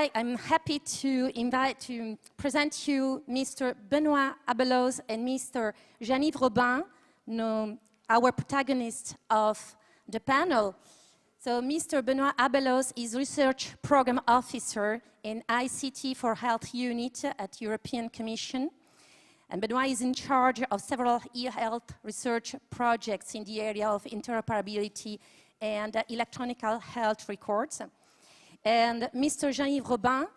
I'm happy to present you Mr. Benoît Abeloz and Mr. Jean-Yves Robin, our protagonists of the panel. So Mr. Benoît Abeloz is Research Program Officer in ICT for Health Unit at European Commission. And Benoît is in charge of several e-health research projects in the area of interoperability and electronic health records. And Mr. Jean-Yves Robin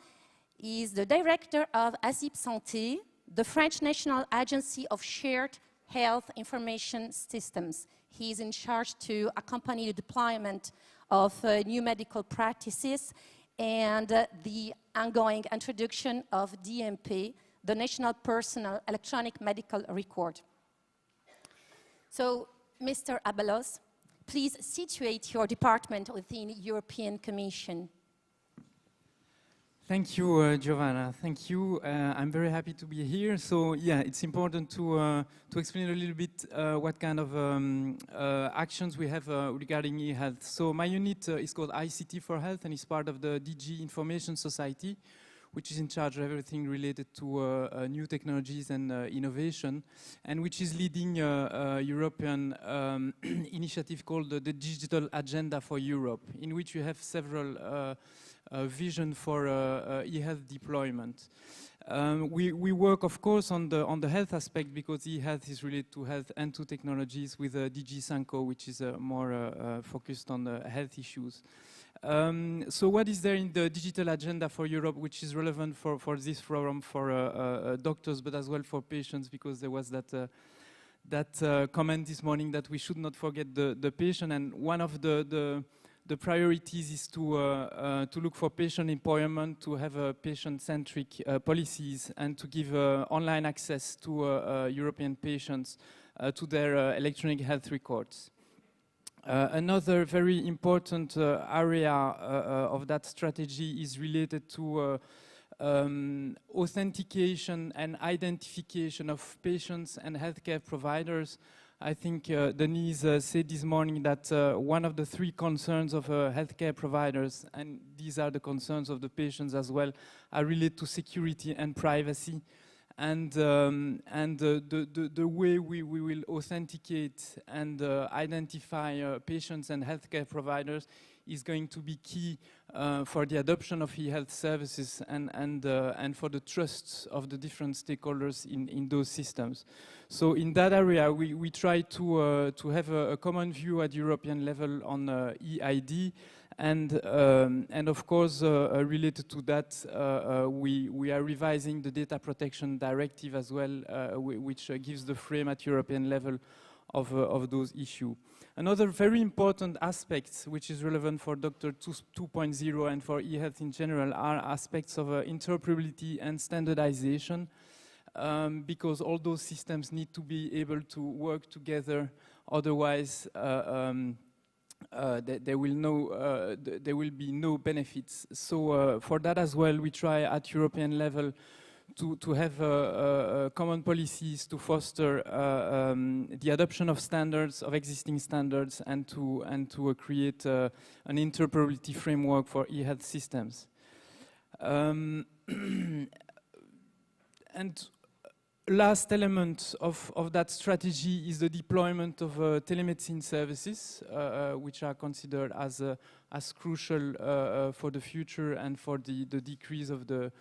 is the director of ASIP Santé, the French National Agency of Shared Health Information Systems. He is in charge to accompany the deployment of new medical practices and the ongoing introduction of DMP, the National Personal Electronic Medical Record. So, Mr. Abeloz, please situate your department within the European Commission. Thank you, Giovanna. Thank you. I'm very happy to be here. So, yeah, it's important to explain a little bit what kind of actions we have regarding e-health. So, my unit is called ICT for Health and is part of the DG Information Society, which is in charge of everything related to new technologies and innovation, and which is leading a European initiative called the Digital Agenda for Europe, in which you have several vision for e-health deployment. We work, of course, on the health aspect because e-health is related to health and to technologies with DG Sanco, which is more focused on the health issues. So what is there in the digital agenda for Europe, which is relevant for this forum for doctors, but as well for patients, because there was that comment this morning that we should not forget the patient, and one of the priorities is to look for patient empowerment, to have patient-centric policies, and to give online access to European patients to their electronic health records. Another very important area of that strategy is related to authentication and identification of patients and healthcare providers. I think Denise said this morning that one of the three concerns of healthcare providers, and these are the concerns of the patients as well, are related to security and privacy. And the way we will authenticate and identify patients and healthcare providers is going to be key for the adoption of e-health services and for the trust of the different stakeholders in those systems. So in that area, we try to have a common view at European level on e-ID. And of course, related to that, we are revising the Data Protection Directive as well, which gives the frame at European level of those issues. Another very important aspect, which is relevant for Doctor 2.0 and for e-health in general, are aspects of interoperability and standardization, because all those systems need to be able to work together. Otherwise, there will be no benefits. So for that as well, we try at European level to have common policies to foster the adoption of standards, of existing standards, and to create an interoperability framework for e-health systems. And last element of that strategy is the deployment of telemedicine services, which are considered as crucial for the future and for the decrease of the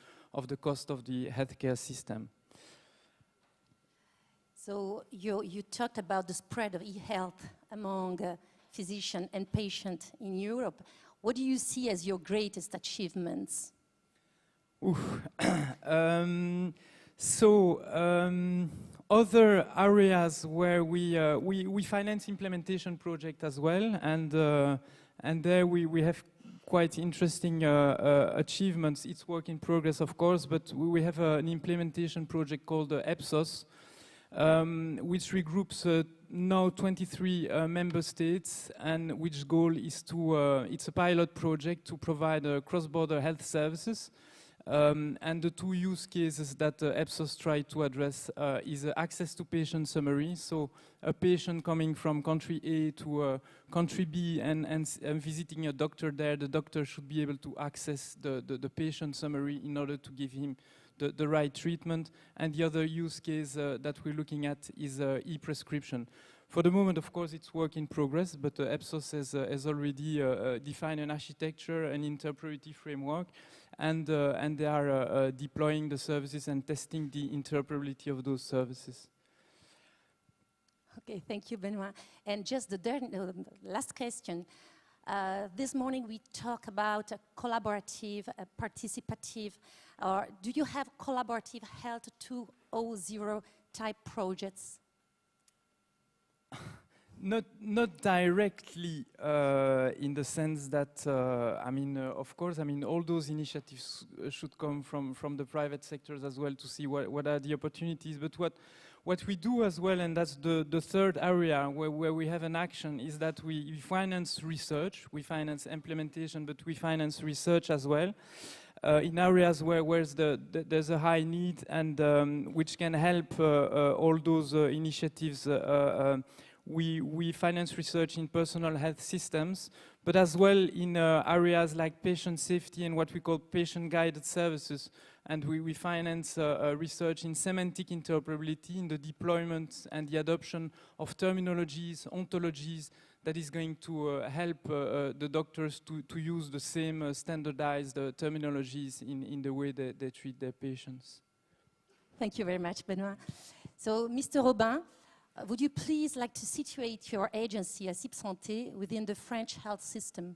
cost of the healthcare system. So you talked about the spread of e-health among physicians and patients in Europe. What do you see as your greatest achievements? Other areas where we finance implementation project as well, and there we have quite interesting achievements. It's work in progress, of course, but we have an implementation project called EPSOS, which regroups now 23 member states, and which goal is to, it's a pilot project to provide cross-border health services And the two use cases that EPSOS try to address is access to patient summary. So a patient coming from country A to country B and visiting a doctor there, the doctor should be able to access the patient summary in order to give him the right treatment. And the other use case that we're looking at is e-prescription. For the moment, of course, it's work in progress, but EPSOS has already defined an architecture, an interpretability framework, and they are deploying the services and testing the interpretability of those services. Okay, thank you, Benoit. And just the last question. This morning we talk about a collaborative, a participative, or do you have collaborative Health 2.0 type projects? Not directly in the sense that, of course, all those initiatives should come from the private sectors as well to see what are the opportunities. But what we do as well, and that's the third area where we have an action, is that we finance research, we finance implementation, but we finance research as well. In areas where there's a high need and which can help all those initiatives. We finance research in personal health systems, but as well in areas like patient safety and what we call patient-guided services. And we finance research in semantic interpretability, in the deployment and the adoption of terminologies, ontologies, that is going to help the doctors to use the same standardized terminologies in the way they treat their patients. Thank you very much, Benoit. So, Mr. Robin, would you please like to situate your agency, ASIP Santé, within the French health system?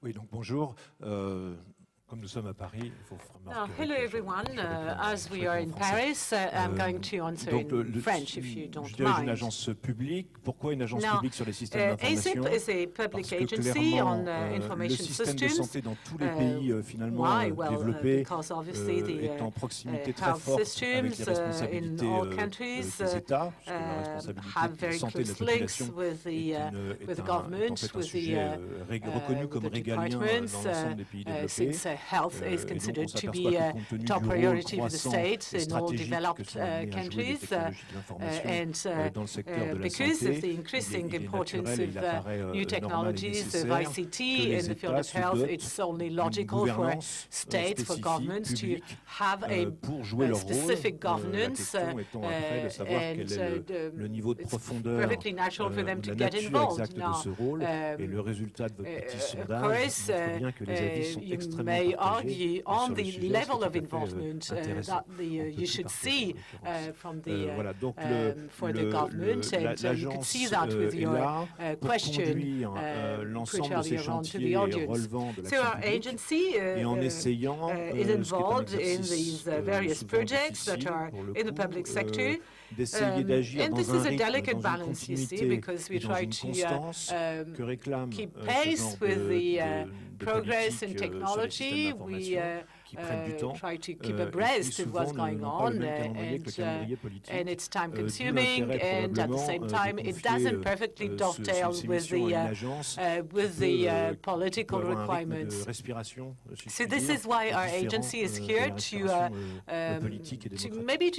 Oui, donc bonjour. Comme nous sommes à Paris, il faut remarquer. Hello everyone. As we are in Paris, I'm going to answer in French, if you don't mind. Une agence publique. Pourquoi une agence publique sur les systèmes ASIP d'information? is a public agency on information systems. Le système de santé dans tous les pays finalement développés est en proximité très forte avec les responsabilités des États, puisque la responsabilité de santé de la population est un sujet reconnu comme régalien dans l'ensemble des pays développés. Health is considered to be a top priority for the state in all developed countries, and because of the increasing importance of new technologies, of ICT in the field of health, it's only logical for states, for governments to have a specific governance, and it's perfectly natural for them to get involved. Now, of course, you may argue on the level of involvement that you should see from the for the government, and you could see that with your question put earlier on to the audience. So our agency is involved in these various projects that are in the public sector. And this is a delicate balance, you see, because we try to keep pace with the progress in technology. We try to keep abreast of what's going on, and it's time-consuming, and at the same time, it doesn't perfectly dovetail with the political requirements. So this is why our agency is here to maybe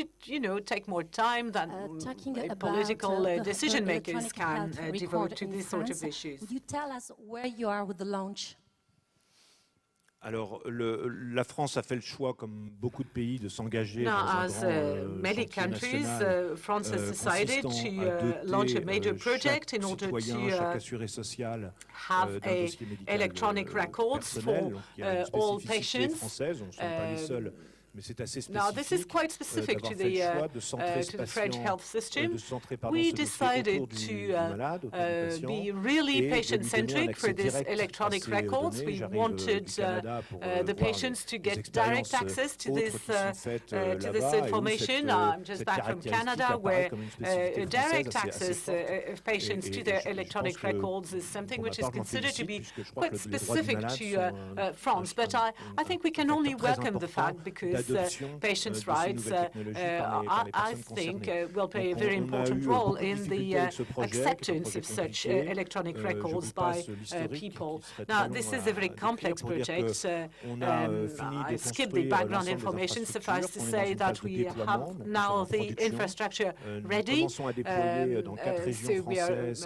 take more time than political decision makers can devote to these sort of issues. Would you tell us where you are with the launch? Alors, la France a fait le choix, comme beaucoup de pays, de s'engager dans un grand many countries, France has decided to launch a major project in order to have electronic records for all patients. Now, this is quite specific to the French health system. We decided to be really patient-centric for this electronic records. We wanted the patients to get direct access to this information. I'm just back from Canada, where direct access of patients to their electronic records is something which is considered to be quite specific to France. But I think we can only welcome the fact, because patients' rights, I think will play a very important role in the acceptance of such electronic records by people. Now, this is a very complex project. I skipped the background information. Suffice to say that we have now the infrastructure ready. So we have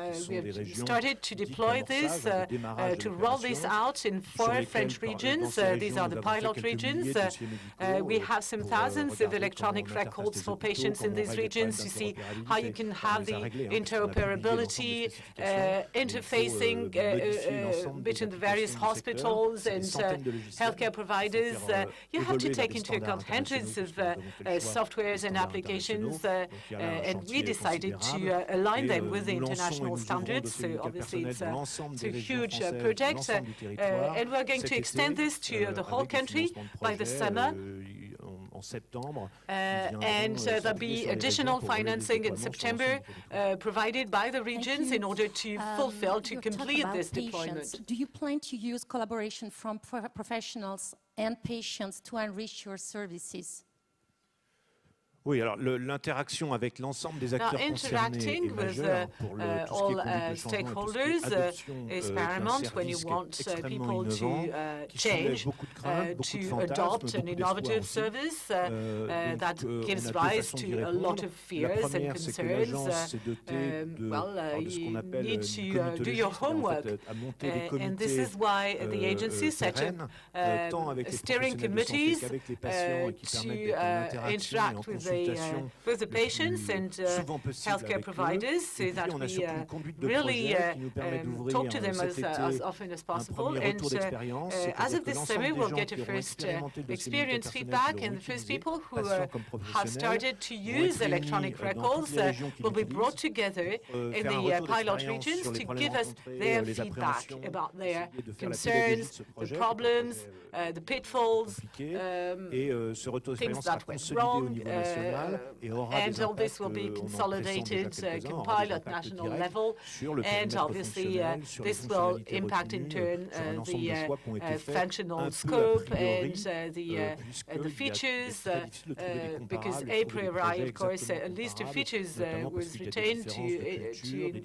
started to deploy this, to roll this out in 4 French regions. These are the pilot regions. We have some thousands of electronic records for patients in these regions. You see how you can have the interoperability, interfacing between the various hospitals and healthcare providers. You have to take into account hundreds of softwares and applications, and we decided to align them with the international standards. So obviously it's a huge project, and we're going to extend this to the whole country by the summer. And there'll be additional financing in September provided by the regions in order to complete this deployment. Do you plan to use collaboration from professionals and patients to enrich your services? Oui, alors l'interaction avec l'ensemble des acteurs concernés est majeure pour tout ce qui est conduite au changement de is paramount when you want people to change, to adopt an innovative service that gives rise to a lot of fears and concerns. Well, you need to do your homework, and this is why the agency set up steering committees to interact with the patients and healthcare providers, so that we really talk to them as often as possible. And as of this summer, we'll get a first experience feedback, and the first people who have started to use electronic records will be brought together in the pilot regions to give us their feedback about their concerns, the problems, the pitfalls, things that went wrong, and all this will be consolidated, compiled at national level, and obviously this will impact in turn the functional scope and the features, because a priori, of course, a list of features was retained to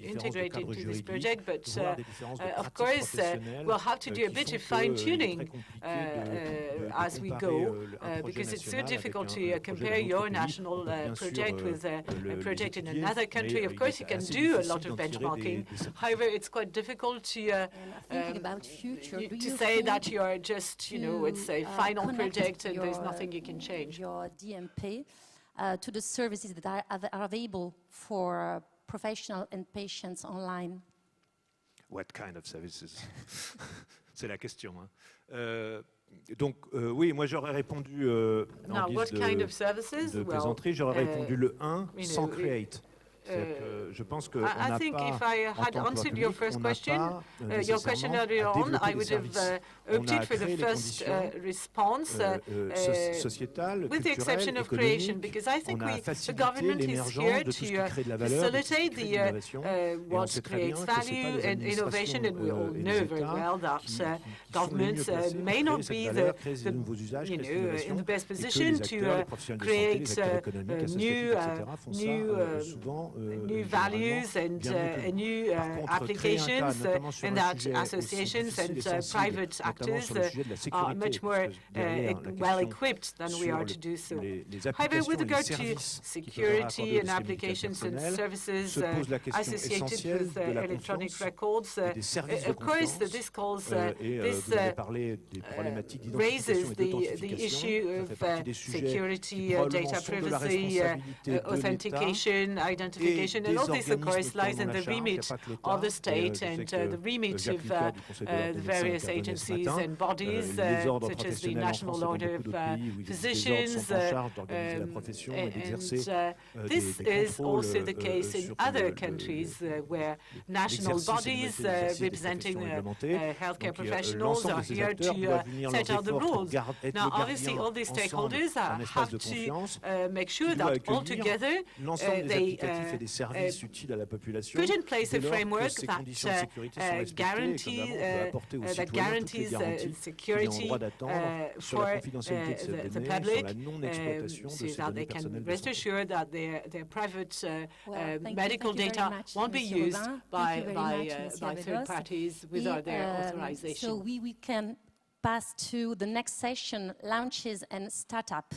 integrate into this project, but of course we'll have to do a bit of fine-tuning as we go, because it's so difficult to compare your national project with a project in another country. Of course, you can do a lot of benchmarking. However, it's quite difficult to say that you are just, it's a final project and there's nothing you can change. Your DMP to the services that are available for professionals and patients online. What kind of services? C'est la question. Donc, oui, moi j'aurais répondu en guise de plaisanterie, j'aurais répondu le 1 sans create. Je pense qu'on n'a pas, I think if I had answered your first question, your question earlier on, I would have opted for the first response, with the exception of creation, because I think the government is here to facilitate what creates value and innovation, and we all know very well that governments may not be in the best position to create new values and new applications, and that associations and private actors are much more well equipped than we are to do so. However, with regard to security and applications and services associated with electronic records, of course, this raises the issue of security, data privacy, authentication, identification, and all this, of course, lies in the remit of the state and the remit of the various agencies and bodies, such as the National Order of Physicians, and this is also the case in other countries where national bodies representing healthcare professionals are here to set out the rules. Now, obviously, all these stakeholders have to make sure that altogether they put in place a framework that guarantees security for the public, so that they can rest assured that their private medical data won't be used by third parties without their authorization. So we can pass to the next session, launches and startup.